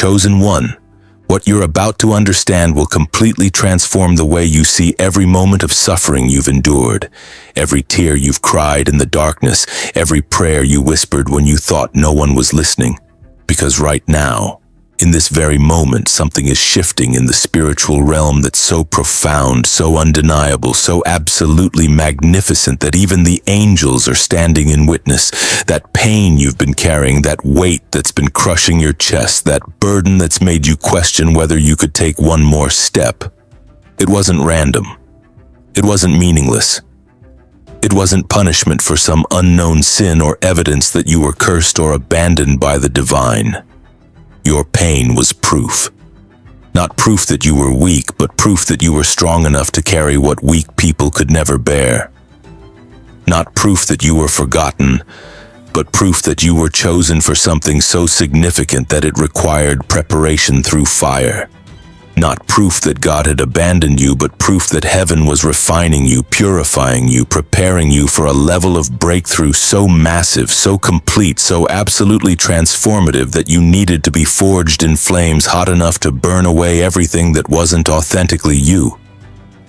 chosen one. What you're about to understand will completely transform the way you see every moment of suffering you've endured, every tear you've cried in the darkness, every prayer you whispered when you thought no one was listening. Because right now, in this very moment, something is shifting in the spiritual realm that's so profound, so undeniable, so absolutely magnificent that even the angels are standing in witness. That pain you've been carrying, that weight that's been crushing your chest, that burden that's made you question whether you could take one more step. It wasn't random. It wasn't meaningless. It wasn't punishment for some unknown sin or evidence that you were cursed or abandoned by the divine. Your pain was proof. Not proof that you were weak, but proof that you were strong enough to carry what weak people could never bear. Not proof that you were forgotten, but proof that you were chosen for something so significant that it required preparation through fire. Not proof that God had abandoned you, but proof that heaven was refining you, purifying you, preparing you for a level of breakthrough so massive, so complete, so absolutely transformative that you needed to be forged in flames hot enough to burn away everything that wasn't authentically you.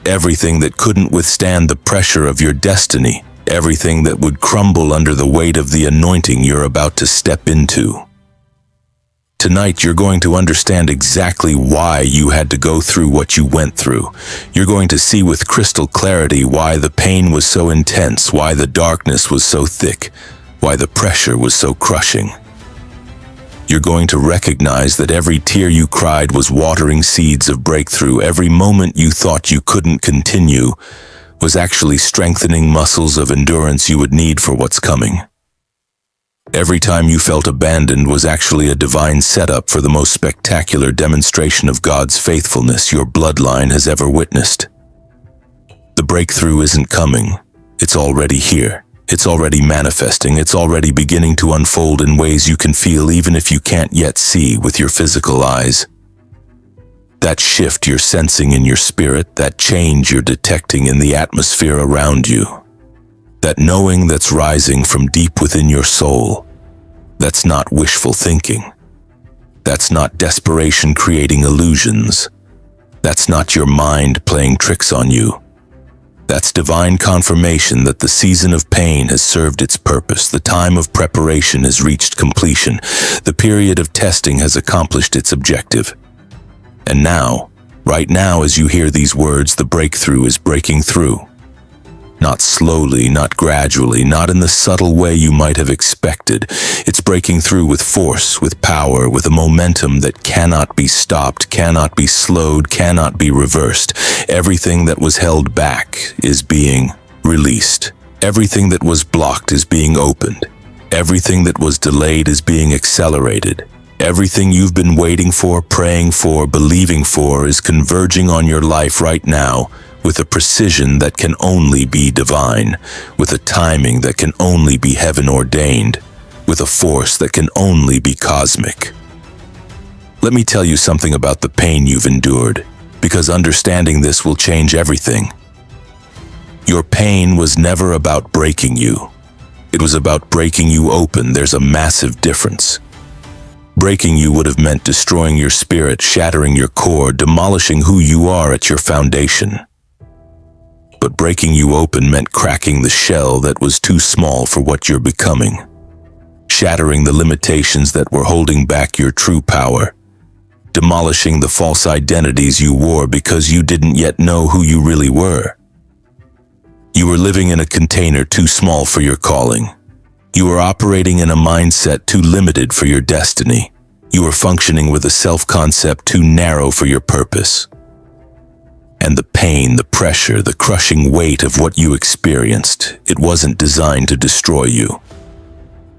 Everything that couldn't withstand the pressure of your destiny. Everything that would crumble under the weight of the anointing you're about to step into. Tonight, you're going to understand exactly why you had to go through what you went through. You're going to see with crystal clarity why the pain was so intense, why the darkness was so thick, why the pressure was so crushing. You're going to recognize that every tear you cried was watering seeds of breakthrough. Every moment you thought you couldn't continue was actually strengthening muscles of endurance you would need for what's coming. Every time you felt abandoned was actually a divine setup for the most spectacular demonstration of God's faithfulness your bloodline has ever witnessed. The breakthrough isn't coming. It's already here. It's already manifesting. It's already beginning to unfold in ways you can feel even if you can't yet see with your physical eyes. That shift you're sensing in your spirit, that change you're detecting in the atmosphere around you, that knowing that's rising from deep within your soul, that's not wishful thinking. That's not desperation creating illusions. That's not your mind playing tricks on you. That's divine confirmation that the season of pain has served its purpose. The time of preparation has reached completion. The period of testing has accomplished its objective. And now, right now as you hear these words, the breakthrough is breaking through. Not slowly, not gradually, not in the subtle way you might have expected. It's breaking through with force, with power, with a momentum that cannot be stopped, cannot be slowed, cannot be reversed. Everything that was held back is being released. Everything that was blocked is being opened. Everything that was delayed is being accelerated. Everything you've been waiting for, praying for, believing for is converging on your life right now, with a precision that can only be divine, with a timing that can only be heaven ordained, with a force that can only be cosmic. Let me tell you something about the pain you've endured, because understanding this will change everything. Your pain was never about breaking you. It was about breaking you open. There's a massive difference. Breaking you would have meant destroying your spirit, shattering your core, demolishing who you are at your foundation. But breaking you open meant cracking the shell that was too small for what you're becoming, shattering the limitations that were holding back your true power, demolishing the false identities you wore because you didn't yet know who you really were. You were living in a container too small for your calling. You were operating in a mindset too limited for your destiny. You were functioning with a self-concept too narrow for your purpose. And the pain, the pressure, the crushing weight of what you experienced, it wasn't designed to destroy you.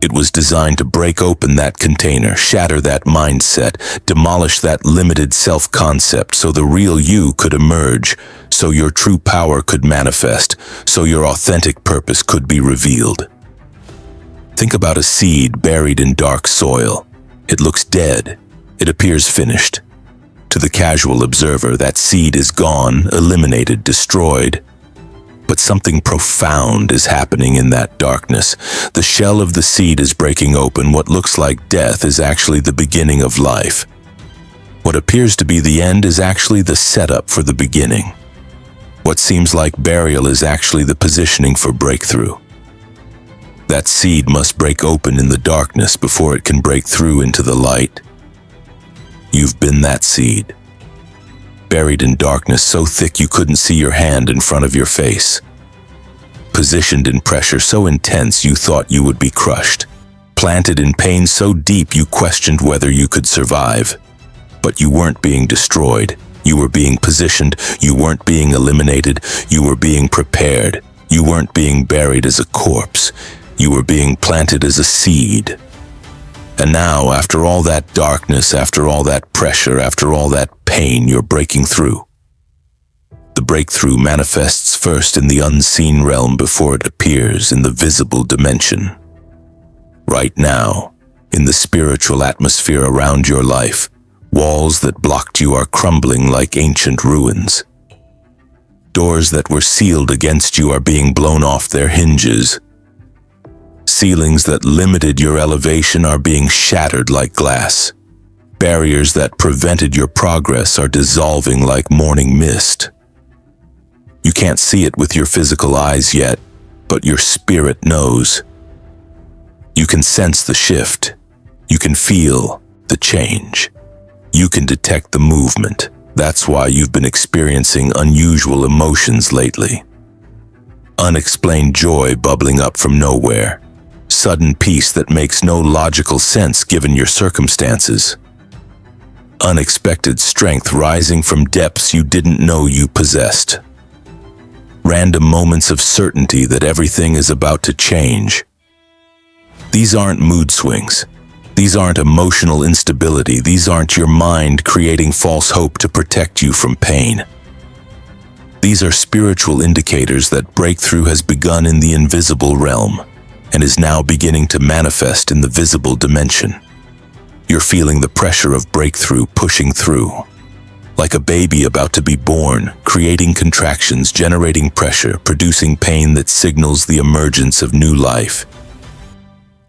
It was designed to break open that container, shatter that mindset, demolish that limited self-concept so the real you could emerge, so your true power could manifest, so your authentic purpose could be revealed. Think about a seed buried in dark soil. It looks dead. It appears finished. To the casual observer, that seed is gone, eliminated, destroyed. But something profound is happening in that darkness. The shell of the seed is breaking open. What looks like death is actually the beginning of life. What appears to be the end is actually the setup for the beginning. What seems like burial is actually the positioning for breakthrough. That seed must break open in the darkness before it can break through into the light. You've been that seed, buried in darkness so thick you couldn't see your hand in front of your face, positioned in pressure so intense you thought you would be crushed, planted in pain so deep you questioned whether you could survive. But you weren't being destroyed. You were being positioned. You weren't being eliminated. You were being prepared. You weren't being buried as a corpse. You were being planted as a seed. And now, after all that darkness, after all that pressure, after all that pain, you're breaking through. The breakthrough manifests first in the unseen realm before it appears in the visible dimension. Right now, in the spiritual atmosphere around your life, walls that blocked you are crumbling like ancient ruins. Doors that were sealed against you are being blown off their hinges. Ceilings that limited your elevation are being shattered like glass. Barriers that prevented your progress are dissolving like morning mist. You can't see it with your physical eyes yet, but your spirit knows. You can sense the shift. You can feel the change. You can detect the movement. That's why you've been experiencing unusual emotions lately. Unexplained joy bubbling up from nowhere. Sudden peace that makes no logical sense given your circumstances. Unexpected strength rising from depths you didn't know you possessed. Random moments of certainty that everything is about to change. These aren't mood swings. These aren't emotional instability. These aren't your mind creating false hope to protect you from pain. These are spiritual indicators that breakthrough has begun in the invisible realm and is now beginning to manifest in the visible dimension. You're feeling the pressure of breakthrough pushing through. Like a baby about to be born, creating contractions, generating pressure, producing pain that signals the emergence of new life.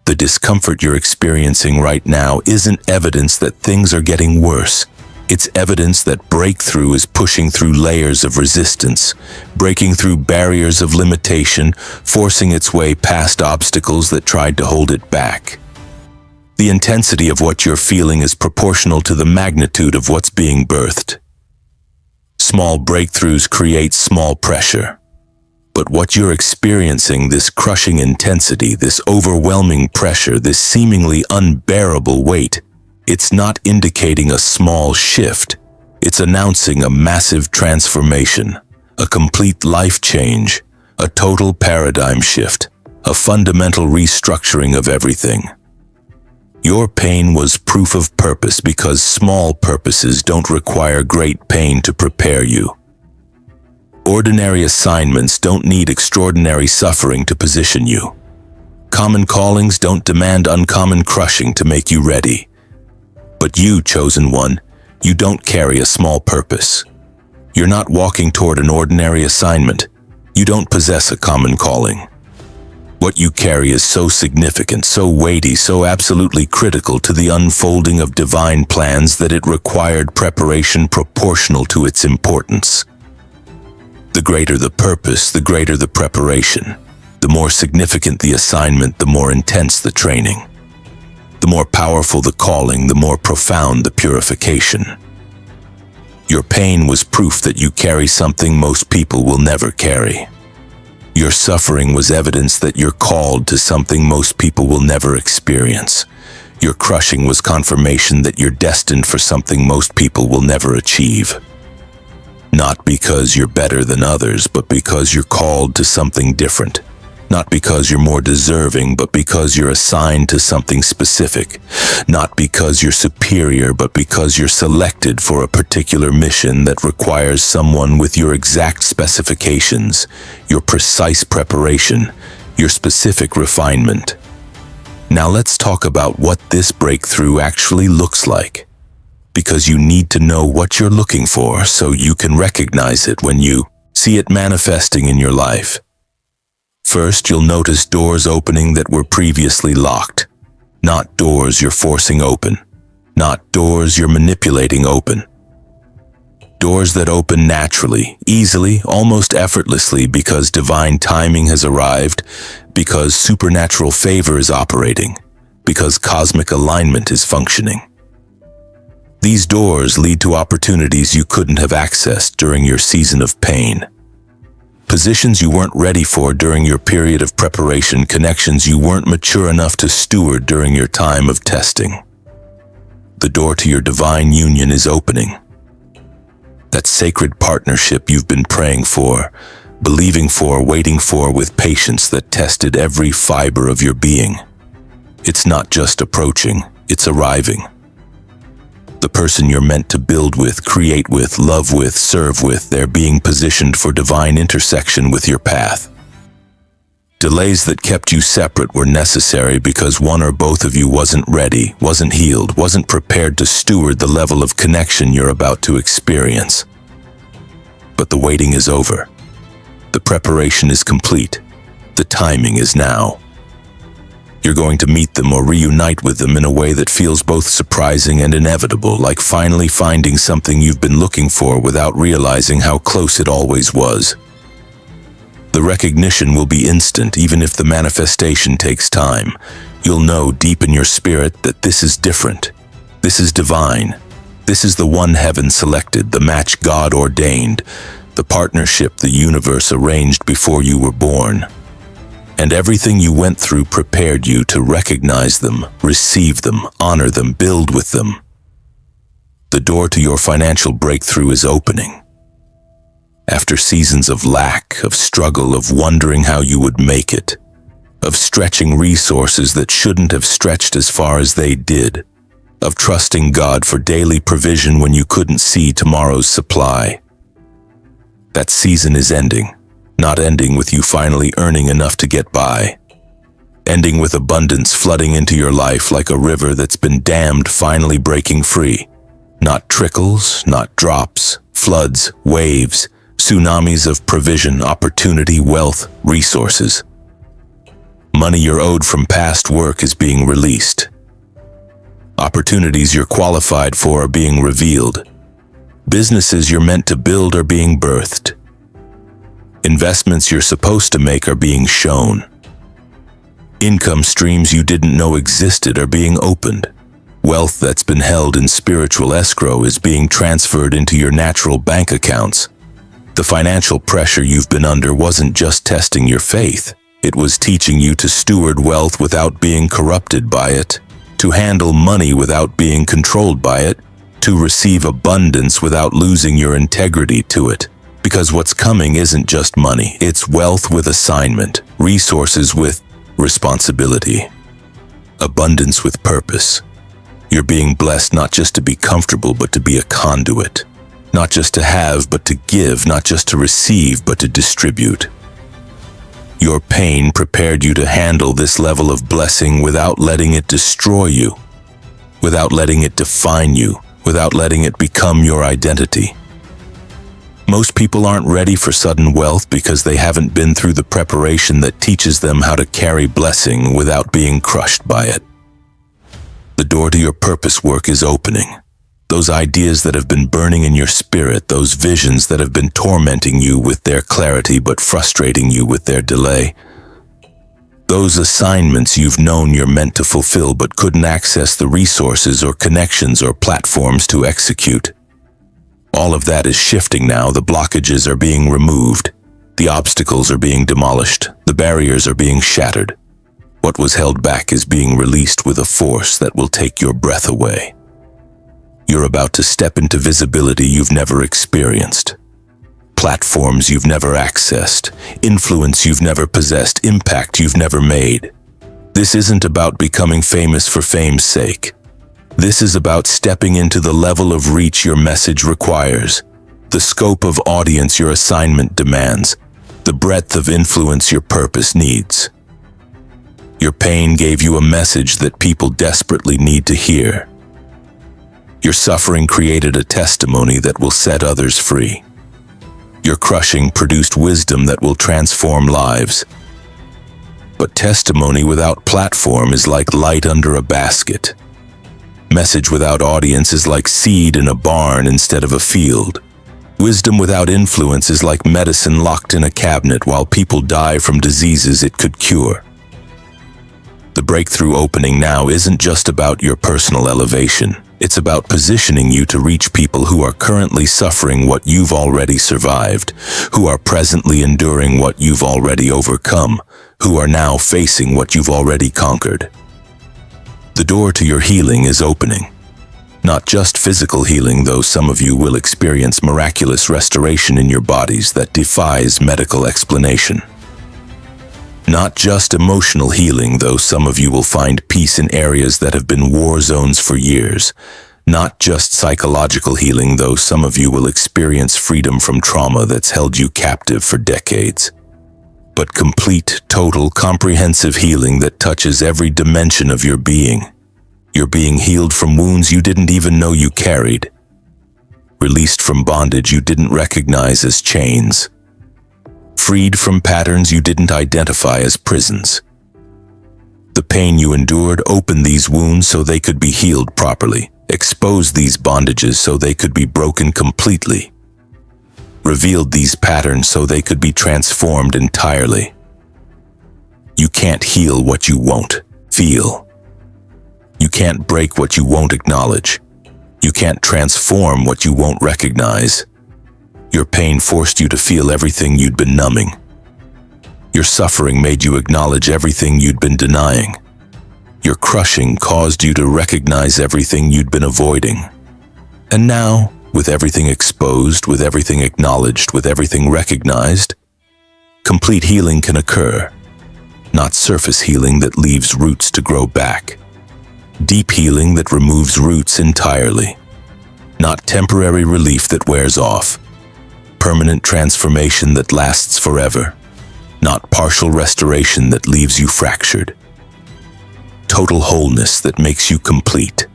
The discomfort you're experiencing right now isn't evidence that things are getting worse. It's evidence that breakthrough is pushing through layers of resistance, breaking through barriers of limitation, forcing its way past obstacles that tried to hold it back. The intensity of what you're feeling is proportional to the magnitude of what's being birthed. Small breakthroughs create small pressure. But what you're experiencing, this crushing intensity, this overwhelming pressure, this seemingly unbearable weight, it's not indicating a small shift. It's announcing a massive transformation, a complete life change, a total paradigm shift, a fundamental restructuring of everything. Your pain was proof of purpose because small purposes don't require great pain to prepare you. Ordinary assignments don't need extraordinary suffering to position you. Common callings don't demand uncommon crushing to make you ready. But you, chosen one, you don't carry a small purpose. You're not walking toward an ordinary assignment. You don't possess a common calling. What you carry is so significant, so weighty, so absolutely critical to the unfolding of divine plans that it required preparation proportional to its importance. The greater the purpose, the greater the preparation. The more significant the assignment, the more intense the training. The more powerful the calling, the more profound the purification. Your pain was proof that you carry something most people will never carry. Your suffering was evidence that you're called to something most people will never experience. Your crushing was confirmation that you're destined for something most people will never achieve. Not because you're better than others, but because you're called to something different. Not because you're more deserving, but because you're assigned to something specific. Not because you're superior, but because you're selected for a particular mission that requires someone with your exact specifications, your precise preparation, your specific refinement. Now let's talk about what this breakthrough actually looks like. Because you need to know what you're looking for so you can recognize it when you see it manifesting in your life. First, you'll notice doors opening that were previously locked. Not doors you're forcing open. not doors you're manipulating open. Doors that open naturally, easily, almost effortlessly because divine timing has arrived, because supernatural favor is operating, because cosmic alignment is functioning. These doors lead to opportunities you couldn't have accessed during your season of pain. Positions you weren't ready for during your period of preparation, connections you weren't mature enough to steward during your time of testing. The door to your divine union is opening. That sacred partnership you've been praying for, believing for, waiting for with patience that tested every fiber of your being. It's not just approaching, it's arriving. The person you're meant to build with, create with, love with, serve with, they're being positioned for divine intersection with your path. Delays that kept you separate were necessary because one or both of you wasn't ready, wasn't healed, wasn't prepared to steward the level of connection you're about to experience. But the waiting is over. The preparation is complete. The timing is now. You're going to meet them or reunite with them in a way that feels both surprising and inevitable, like finally finding something you've been looking for without realizing how close it always was. The recognition will be instant, even if the manifestation takes time. You'll know deep in your spirit that this is different. This is divine. This is the one heaven selected, the match God ordained, the partnership the universe arranged before you were born. And everything you went through prepared you to recognize them, receive them, honor them, build with them. The door to your financial breakthrough is opening. After seasons of lack, of struggle, of wondering how you would make it, of stretching resources that shouldn't have stretched as far as they did, of trusting God for daily provision when you couldn't see tomorrow's supply. That season is ending. Not ending with you finally earning enough to get by. Ending with abundance flooding into your life like a river that's been dammed finally breaking free. Not trickles, not drops, floods, waves, tsunamis of provision, opportunity, wealth, resources. Money you're owed from past work is being released. Opportunities you're qualified for are being revealed. Businesses you're meant to build are being birthed. Investments you're supposed to make are being shown. Income streams you didn't know existed are being opened. Wealth that's been held in spiritual escrow is being transferred into your natural bank accounts. The financial pressure you've been under wasn't just testing your faith. It was teaching you to steward wealth without being corrupted by it, to handle money without being controlled by it, to receive abundance without losing your integrity to it. Because what's coming isn't just money, it's wealth with assignment, resources with responsibility, abundance with purpose. You're being blessed not just to be comfortable, but to be a conduit. Not just to have, but to give, not just to receive, but to distribute. Your pain prepared you to handle this level of blessing without letting it destroy you, without letting it define you, without letting it become your identity. Most people aren't ready for sudden wealth because they haven't been through the preparation that teaches them how to carry blessing without being crushed by it. The door to your purpose work is opening. Those ideas that have been burning in your spirit, those visions that have been tormenting you with their clarity but frustrating you with their delay. Those assignments you've known you're meant to fulfill but couldn't access the resources or connections or platforms to execute. All of that is shifting now. The blockages are being removed. The obstacles are being demolished. The barriers are being shattered. What was held back is being released with a force that will take your breath away. You're about to step into visibility you've never experienced. Platforms you've never accessed. Influence you've never possessed. Impact you've never made. This isn't about becoming famous for fame's sake. This is about stepping into the level of reach your message requires, the scope of audience your assignment demands, the breadth of influence your purpose needs. Your pain gave you a message that people desperately need to hear. Your suffering created a testimony that will set others free. Your crushing produced wisdom that will transform lives. But testimony without platform is like light under a basket. Message without audience is like seed in a barn instead of a field. Wisdom without influence is like medicine locked in a cabinet while people die from diseases it could cure. The breakthrough opening now isn't just about your personal elevation. It's about positioning you to reach people who are currently suffering what you've already survived, who are presently enduring what you've already overcome, who are now facing what you've already conquered. The door to your healing is opening. Not just physical healing, though some of you will experience miraculous restoration in your bodies that defies medical explanation. Not just emotional healing, though some of you will find peace in areas that have been war zones for years. Not just psychological healing, though some of you will experience freedom from trauma that's held you captive for decades. But complete, total, comprehensive healing that touches every dimension of your being. You're being healed from wounds you didn't even know you carried. Released from bondage you didn't recognize as chains. Freed from patterns you didn't identify as prisons. The pain you endured opened these wounds so they could be healed properly, exposed these bondages so they could be broken completely, revealed these patterns so they could be transformed entirely. You can't heal what you won't feel. You can't break what you won't acknowledge. You can't transform what you won't recognize. Your pain forced you to feel everything you'd been numbing. Your suffering made you acknowledge everything you'd been denying. Your crushing caused you to recognize everything you'd been avoiding. And now, with everything exposed, with everything acknowledged, with everything recognized, complete healing can occur. Not surface healing that leaves roots to grow back. Deep healing that removes roots entirely. Not temporary relief that wears off. Permanent transformation that lasts forever, not partial restoration that leaves you fractured. Total wholeness that makes you complete.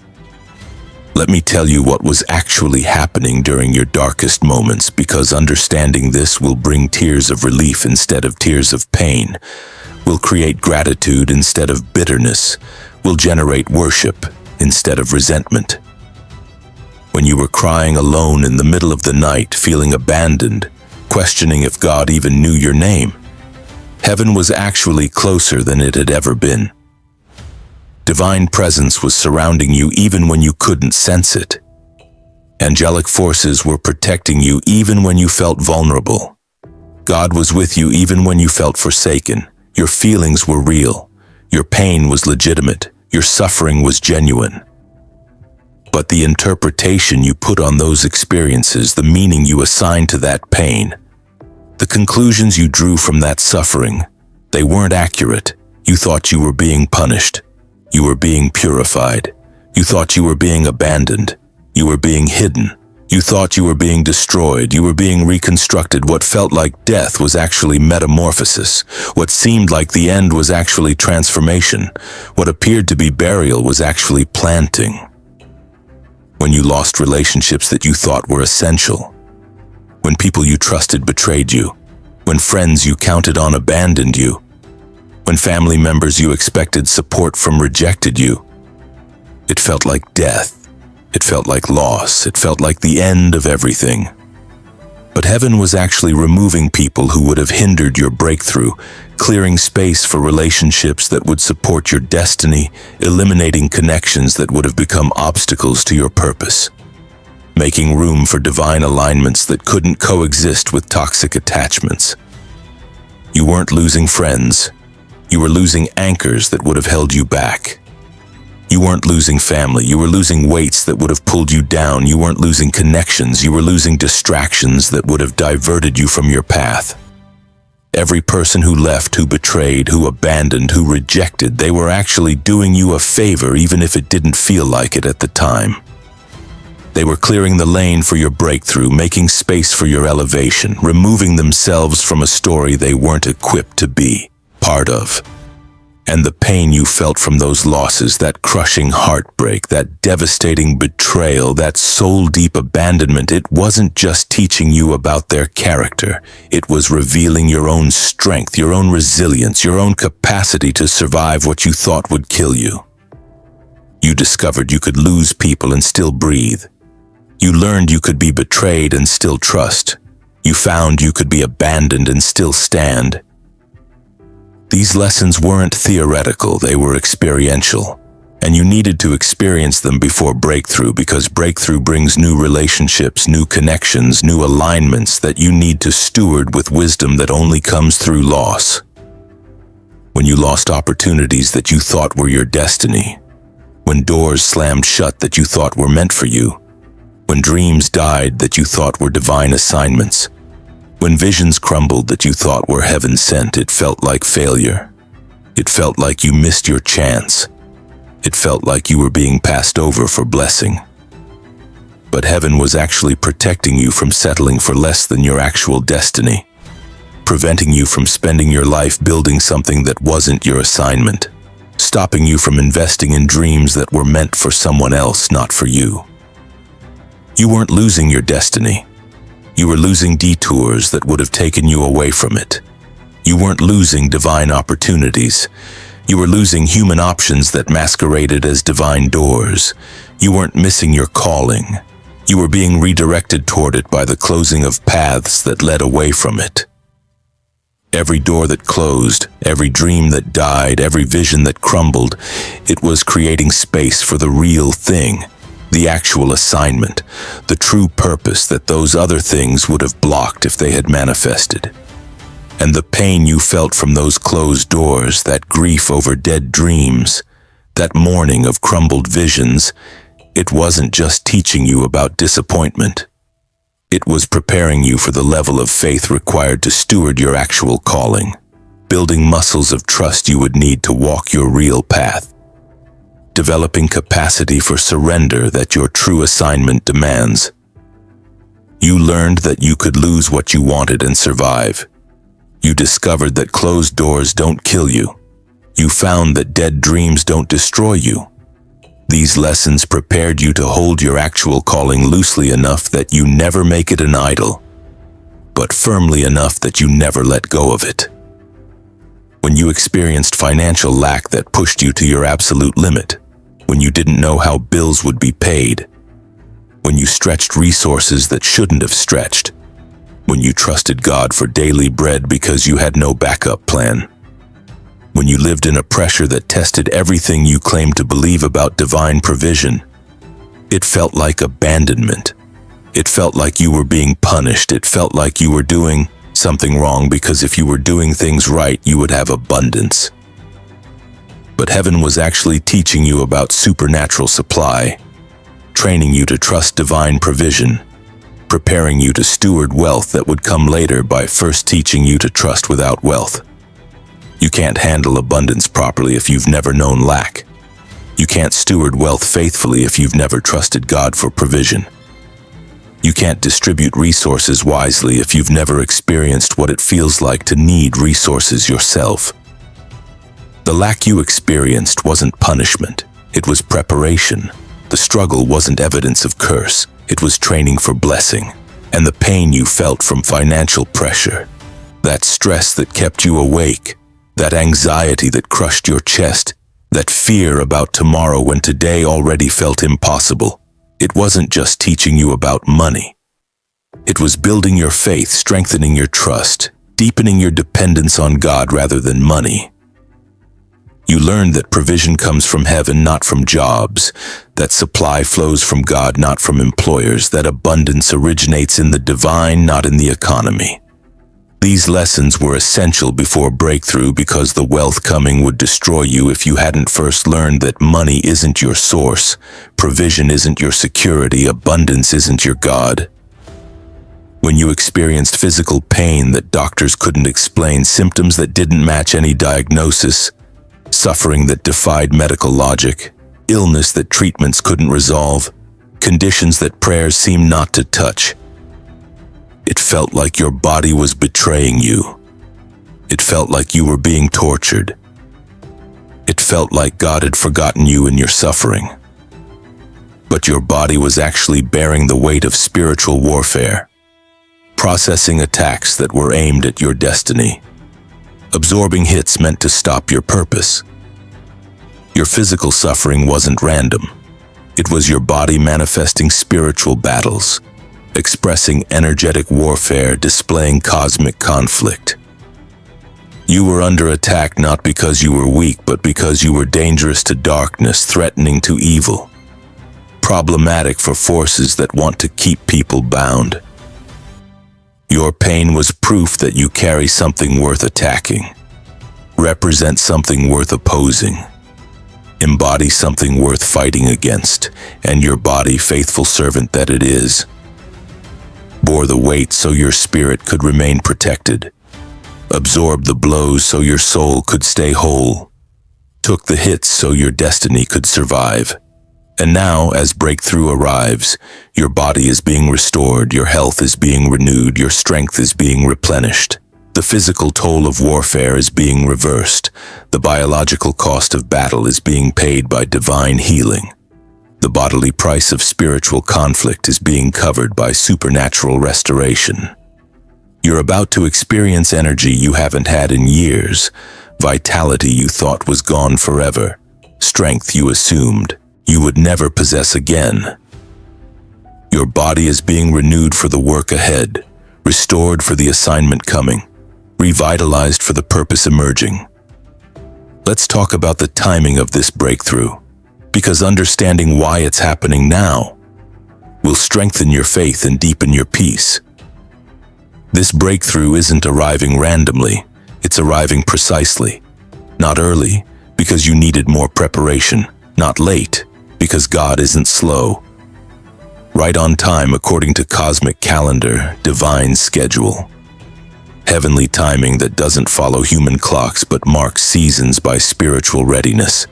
Let me tell you what was actually happening during your darkest moments, because understanding this will bring tears of relief instead of tears of pain, will create gratitude instead of bitterness, will generate worship instead of resentment. When you were crying alone in the middle of the night, feeling abandoned, questioning if God even knew your name, heaven was actually closer than it had ever been. Divine presence was surrounding you even when you couldn't sense it. Angelic forces were protecting you even when you felt vulnerable. God was with you even when you felt forsaken. Your feelings were real. Your pain was legitimate. Your suffering was genuine. But the interpretation you put on those experiences, the meaning you assigned to that pain, the conclusions you drew from that suffering, they weren't accurate. You thought you were being punished. You were being purified. You thought you were being abandoned. You were being hidden. You thought you were being destroyed. You were being reconstructed. What felt like death was actually metamorphosis. What seemed like the end was actually transformation. What appeared to be burial was actually planting. When you lost relationships that you thought were essential, when people you trusted betrayed you, when friends you counted on abandoned you, when family members you expected support from rejected you, it felt like death. It felt like loss. It felt like the end of everything. But heaven was actually removing people who would have hindered your breakthrough, clearing space for relationships that would support your destiny, eliminating connections that would have become obstacles to your purpose, making room for divine alignments that couldn't coexist with toxic attachments. You weren't losing friends. You were losing anchors that would have held you back. You weren't losing family. You were losing weights that would have pulled you down. You weren't losing connections. You were losing distractions that would have diverted you from your path. Every person who left, who betrayed, who abandoned, who rejected, they were actually doing you a favor even if it didn't feel like it at the time. They were clearing the lane for your breakthrough, making space for your elevation, removing themselves from a story they weren't equipped to be part of. And the pain you felt from those losses, that crushing heartbreak, that devastating betrayal, that soul-deep abandonment, it wasn't just teaching you about their character. It was revealing your own strength, your own resilience, your own capacity to survive what you thought would kill you. You discovered you could lose people and still breathe. You learned you could be betrayed and still trust. You found you could be abandoned and still stand. These lessons weren't theoretical, they were experiential. And you needed to experience them before breakthrough, because breakthrough brings new relationships, new connections, new alignments that you need to steward with wisdom that only comes through loss. When you lost opportunities that you thought were your destiny, when doors slammed shut that you thought were meant for you, when dreams died that you thought were divine assignments, when visions crumbled that you thought were heaven sent, it felt like failure. It felt like you missed your chance. It felt like you were being passed over for blessing. But heaven was actually protecting you from settling for less than your actual destiny, preventing you from spending your life building something that wasn't your assignment, stopping you from investing in dreams that were meant for someone else, not for you. You weren't losing your destiny. You were losing detours that would have taken you away from it. You weren't losing divine opportunities. You were losing human options that masqueraded as divine doors. You weren't missing your calling. You were being redirected toward it by the closing of paths that led away from it. Every door that closed, every dream that died, every vision that crumbled, it was creating space for the real thing, the actual assignment, the true purpose that those other things would have blocked if they had manifested. And the pain you felt from those closed doors, that grief over dead dreams, that mourning of crumbled visions, it wasn't just teaching you about disappointment. It was preparing you for the level of faith required to steward your actual calling, building muscles of trust you would need to walk your real path, developing capacity for surrender that your true assignment demands. You learned that you could lose what you wanted and survive. You discovered that closed doors don't kill you. You found that dead dreams don't destroy you. These lessons prepared you to hold your actual calling loosely enough that you never make it an idol, but firmly enough that you never let go of it. When you experienced financial lack that pushed you to your absolute limit, when you didn't know how bills would be paid, when you stretched resources that shouldn't have stretched, when you trusted God for daily bread because you had no backup plan, when you lived in a pressure that tested everything you claimed to believe about divine provision, it felt like abandonment. It felt like you were being punished. It felt like you were doing something wrong, because if you were doing things right, you would have abundance. But heaven was actually teaching you about supernatural supply, training you to trust divine provision, preparing you to steward wealth that would come later by first teaching you to trust without wealth. You can't handle abundance properly if you've never known lack. You can't steward wealth faithfully if you've never trusted God for provision. You can't distribute resources wisely if you've never experienced what it feels like to need resources yourself. The lack you experienced wasn't punishment, it was preparation. The struggle wasn't evidence of curse, it was training for blessing. And the pain you felt from financial pressure, that stress that kept you awake, that anxiety that crushed your chest, that fear about tomorrow when today already felt impossible, it wasn't just teaching you about money. It was building your faith, strengthening your trust, deepening your dependence on God rather than money. You learned that provision comes from heaven, not from jobs, that supply flows from God, not from employers, that abundance originates in the divine, not in the economy. These lessons were essential before breakthrough, because the wealth coming would destroy you if you hadn't first learned that money isn't your source, provision isn't your security, abundance isn't your God. When you experienced physical pain that doctors couldn't explain, symptoms that didn't match any diagnosis, suffering that defied medical logic, illness that treatments couldn't resolve, conditions that prayers seemed not to touch, it felt like your body was betraying you. It felt like you were being tortured. It felt like God had forgotten you in your suffering. But your body was actually bearing the weight of spiritual warfare, processing attacks that were aimed at your destiny, absorbing hits meant to stop your purpose. Your physical suffering wasn't random. It was your body manifesting spiritual battles, expressing energetic warfare, displaying cosmic conflict. You were under attack not because you were weak, but because you were dangerous to darkness, threatening to evil, problematic for forces that want to keep people bound. Your pain was proof that you carry something worth attacking, represent something worth opposing, embody something worth fighting against, and your body, faithful servant that it is, bore the weight so your spirit could remain protected, absorbed the blows so your soul could stay whole, took the hits so your destiny could survive. And now, as breakthrough arrives, your body is being restored, your health is being renewed, your strength is being replenished. The physical toll of warfare is being reversed. The biological cost of battle is being paid by divine healing. The bodily price of spiritual conflict is being covered by supernatural restoration. You're about to experience energy you haven't had in years, vitality you thought was gone forever, strength you assumed you would never possess again. Your body is being renewed for the work ahead, restored for the assignment coming, revitalized for the purpose emerging. Let's talk about the timing of this breakthrough, because understanding why it's happening now will strengthen your faith and deepen your peace. This breakthrough isn't arriving randomly, it's arriving precisely. Not early, because you needed more preparation. Not late, because God isn't slow. Right on time according to cosmic calendar, divine schedule. Heavenly timing that doesn't follow human clocks but marks seasons by spiritual readiness.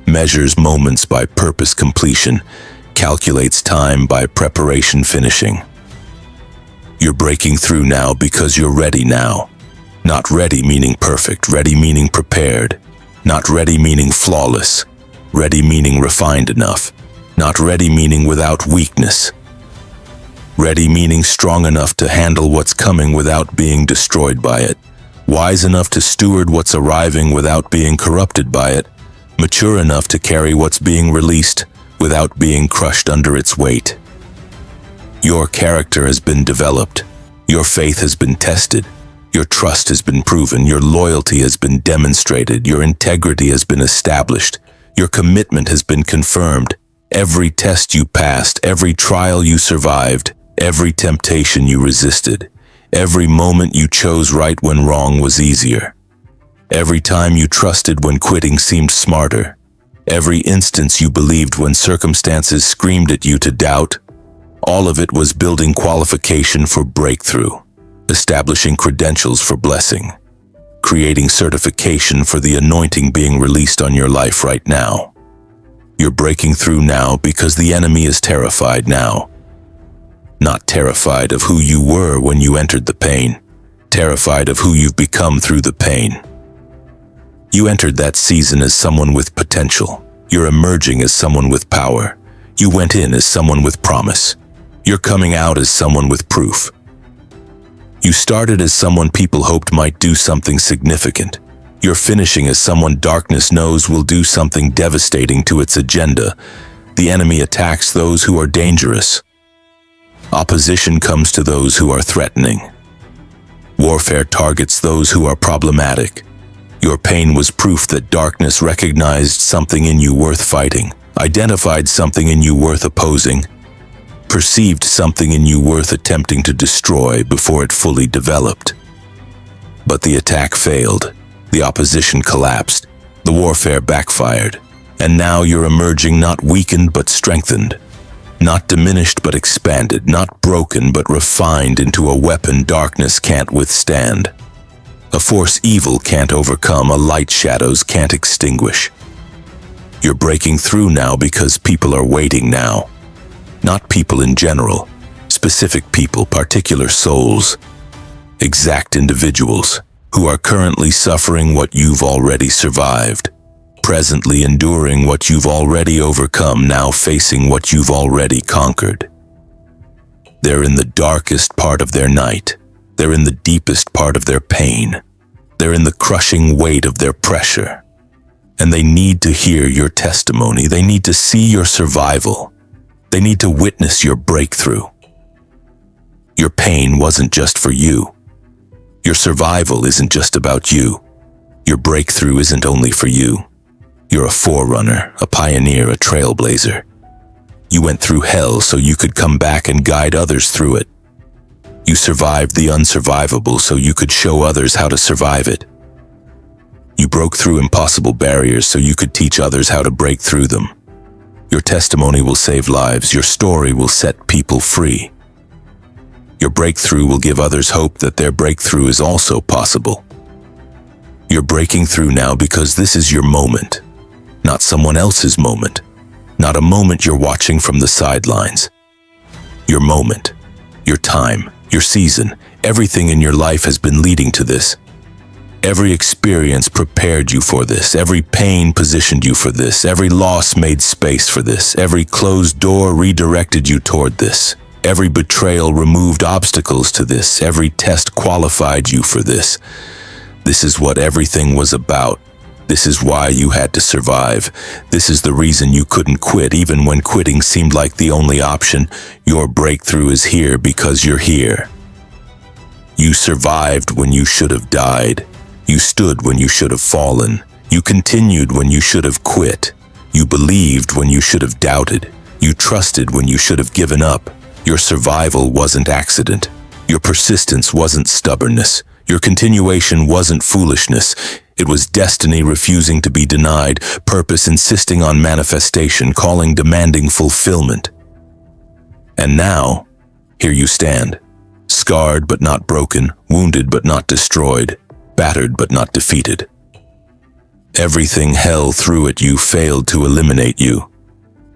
Measures moments by purpose completion, calculates time by preparation finishing. You're breaking through now because you're ready now. Not ready meaning perfect, ready meaning prepared. Not ready meaning flawless. Ready meaning refined enough. Not ready meaning without weakness. Ready meaning strong enough to handle what's coming without being destroyed by it. Wise enough to steward what's arriving without being corrupted by it. Mature enough to carry what's being released without being crushed under its weight. Your character has been developed. Your faith has been tested. Your trust has been proven. Your loyalty has been demonstrated. Your integrity has been established. Your commitment has been confirmed. Every test you passed, every trial you survived, every temptation you resisted, every moment you chose right when wrong was easier, every time you trusted when quitting seemed smarter, every instance you believed when circumstances screamed at you to doubt, all of it was building qualification for breakthrough, establishing credentials for blessing, creating certification for the anointing being released on your life right now. You're breaking through now because the enemy is terrified now. Not terrified of who you were when you entered the pain, terrified of who you've become through the pain. You entered that season as someone with potential. You're emerging as someone with power. You went in as someone with promise. You're coming out as someone with proof. You started as someone people hoped might do something significant. You're finishing as someone darkness knows will do something devastating to its agenda. The enemy attacks those who are dangerous. Opposition comes to those who are threatening. Warfare targets those who are problematic. Your pain was proof that darkness recognized something in you worth fighting, identified something in you worth opposing, perceived something in you worth attempting to destroy before it fully developed. But the attack failed. The opposition collapsed. The warfare backfired. And now you're emerging not weakened but strengthened. Not diminished but expanded. Not broken but refined into a weapon darkness can't withstand. A force evil can't overcome, a light shadows can't extinguish. You're breaking through now because people are waiting now. Not people in general, specific people, particular souls, exact individuals who are currently suffering what you've already survived, presently enduring what you've already overcome, now facing what you've already conquered. They're in the darkest part of their night. They're in the deepest part of their pain. They're in the crushing weight of their pressure. And they need to hear your testimony. They need to see your survival. They need to witness your breakthrough. Your pain wasn't just for you. Your survival isn't just about you. Your breakthrough isn't only for you. You're a forerunner, a pioneer, a trailblazer. You went through hell so you could come back and guide others through it. You survived the unsurvivable so you could show others how to survive it. You broke through impossible barriers so you could teach others how to break through them. Your testimony will save lives. Your story will set people free. Your breakthrough will give others hope that their breakthrough is also possible. You're breaking through now because this is your moment, not someone else's moment, not a moment you're watching from the sidelines. Your moment, your time, your season, everything in your life has been leading to this. Every experience prepared you for this. Every pain positioned you for this. Every loss made space for this. Every closed door redirected you toward this. Every betrayal removed obstacles to this. Every test qualified you for this. This is what everything was about. This is why you had to survive. This is the reason you couldn't quit, even when quitting seemed like the only option. Your breakthrough is here because you're here. You survived when you should have died. You stood when you should have fallen. You continued when you should have quit. You believed when you should have doubted. You trusted when you should have given up. Your survival wasn't accident. Your persistence wasn't stubbornness. Your continuation wasn't foolishness. It was destiny refusing to be denied, purpose insisting on manifestation, calling demanding fulfillment. And now, here you stand, scarred but not broken, wounded but not destroyed, battered but not defeated. Everything hell threw at you failed to eliminate you.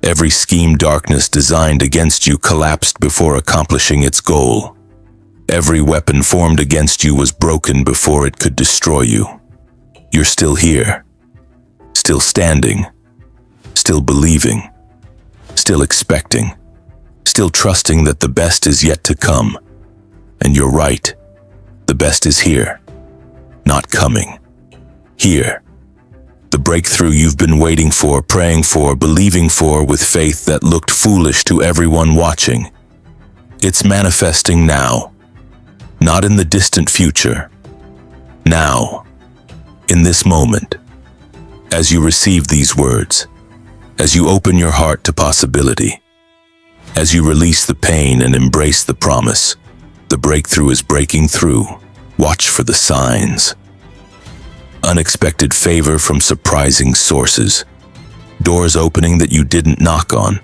Every scheme darkness designed against you collapsed before accomplishing its goal. Every weapon formed against you was broken before it could destroy you. You're still here, still standing, still believing, still expecting, still trusting that the best is yet to come. And you're right, the best is here, not coming. Here, the breakthrough you've been waiting for, praying for, believing for with faith that looked foolish to everyone watching. It's manifesting now, not in the distant future. Now, in this moment, as you receive these words, as you open your heart to possibility, as you release the pain and embrace the promise, the breakthrough is breaking through. Watch for the signs. Unexpected favor from surprising sources. Doors opening that you didn't knock on.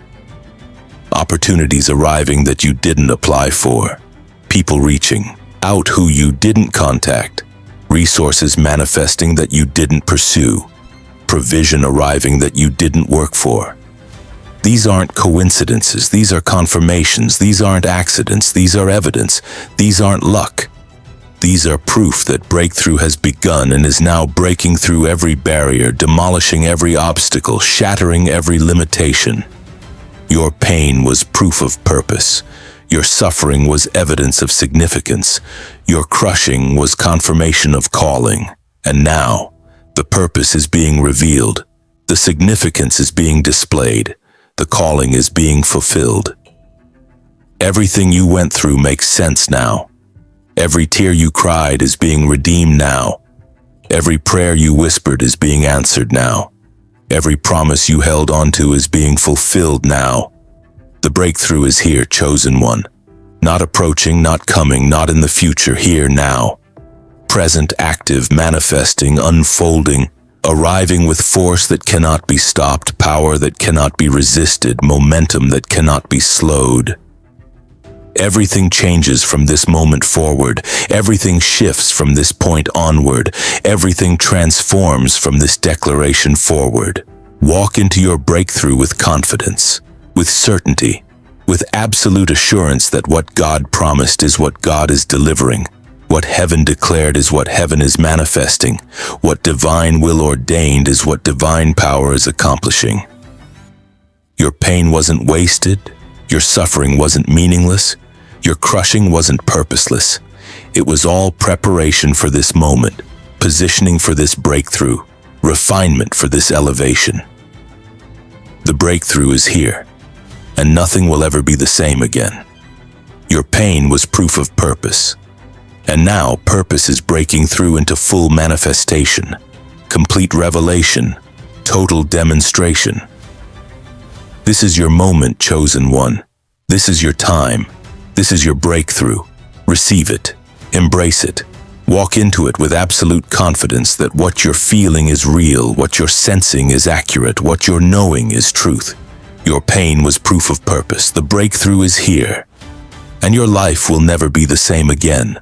Opportunities arriving that you didn't apply for. People reaching out who you didn't contact. Resources manifesting that you didn't pursue. Provision arriving that you didn't work for. These aren't coincidences. These are confirmations. These aren't accidents. These are evidence. These aren't luck. These are proof that breakthrough has begun and is now breaking through every barrier, demolishing every obstacle, shattering every limitation. Your pain was proof of purpose. Your suffering was evidence of significance. Your crushing was confirmation of calling. And now, the purpose is being revealed. The significance is being displayed. The calling is being fulfilled. Everything you went through makes sense now. Every tear you cried is being redeemed now. Every prayer you whispered is being answered now. Every promise you held onto is being fulfilled now. The breakthrough is here, chosen one. Not approaching, not coming, not in the future, here now. Present, active, manifesting, unfolding, arriving with force that cannot be stopped, power that cannot be resisted, momentum that cannot be slowed. Everything changes from this moment forward. Everything shifts from this point onward. Everything transforms from this declaration forward. Walk into your breakthrough with confidence, with certainty, with absolute assurance that what God promised is what God is delivering. What heaven declared is what heaven is manifesting. What divine will ordained is what divine power is accomplishing. Your pain wasn't wasted. Your suffering wasn't meaningless. Your crushing wasn't purposeless. It was all preparation for this moment, positioning for this breakthrough, refinement for this elevation. The breakthrough is here, and nothing will ever be the same again. Your pain was proof of purpose, and now purpose is breaking through into full manifestation, complete revelation, total demonstration. This is your moment, chosen one. This is your time. This is your breakthrough. Receive it. Embrace it. Walk into it with absolute confidence that what you're feeling is real, what you're sensing is accurate, what you're knowing is truth. Your pain was proof of purpose. The breakthrough is here, and your life will never be the same again.